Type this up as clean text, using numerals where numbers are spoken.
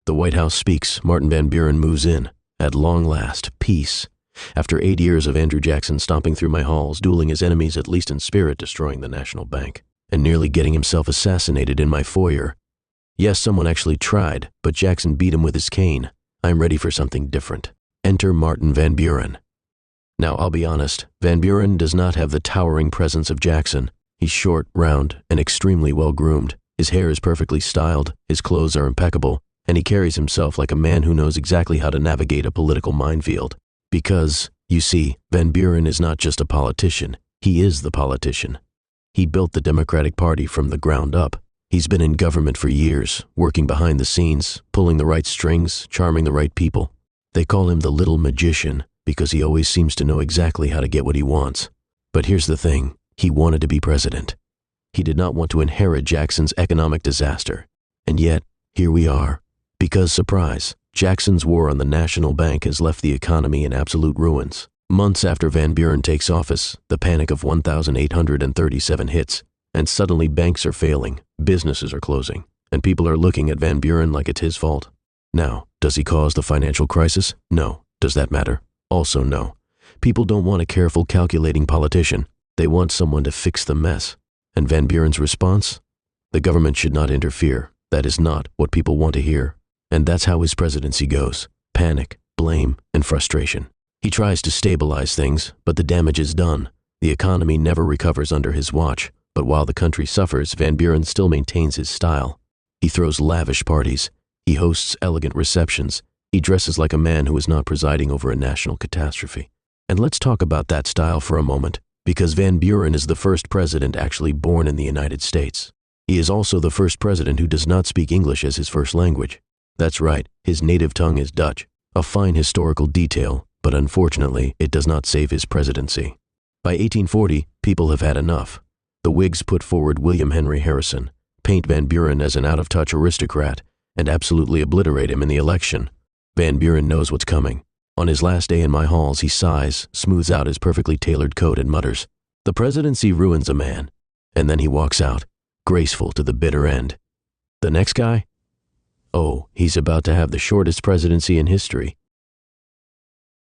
The White House speaks. Martin Van Buren moves in. At long last, peace. After 8 years of Andrew Jackson stomping through my halls, dueling his enemies at least in spirit, destroying the national bank, and nearly getting himself assassinated in my foyer. Yes, someone actually tried, but Jackson beat him with his cane. I'm ready for something different. Enter Martin Van Buren. Now, I'll be honest, Van Buren does not have the towering presence of Jackson. He's short, round, and extremely well-groomed. His hair is perfectly styled, his clothes are impeccable, and he carries himself like a man who knows exactly how to navigate a political minefield. Because, you see, Van Buren is not just a politician, he is the politician. He built the Democratic Party from the ground up. He's been in government for years, working behind the scenes, pulling the right strings, charming the right people. They call him the little magician because he always seems to know exactly how to get what he wants. But here's the thing, he wanted to be president. He did not want to inherit Jackson's economic disaster. And yet, here we are. Because, surprise, Jackson's war on the national bank has left the economy in absolute ruins. Months after Van Buren takes office, the panic of 1,837 hits, and suddenly banks are failing, businesses are closing, and people are looking at Van Buren like it's his fault. Now, does he cause the financial crisis? No. Does that matter? Also no. People don't want a careful, calculating politician. They want someone to fix the mess. And Van Buren's response? The government should not interfere. That is not what people want to hear. And that's how his presidency goes. Panic, blame, and frustration. He tries to stabilize things, but the damage is done. The economy never recovers under his watch. But while the country suffers, Van Buren still maintains his style. He throws lavish parties. He hosts elegant receptions. He dresses like a man who is not presiding over a national catastrophe. And let's talk about that style for a moment, because Van Buren is the first president actually born in the United States. He is also the first president who does not speak English as his first language. That's right, his native tongue is Dutch. A fine historical detail, but unfortunately, it does not save his presidency. By 1840, people have had enough. The Whigs put forward William Henry Harrison, paint Van Buren as an out-of-touch aristocrat, and absolutely obliterate him in the election. Van Buren knows what's coming. On his last day in my halls, he sighs, smooths out his perfectly tailored coat, and mutters, "The presidency ruins a man." And then he walks out, graceful to the bitter end. The next guy? Oh, he's about to have the shortest presidency in history.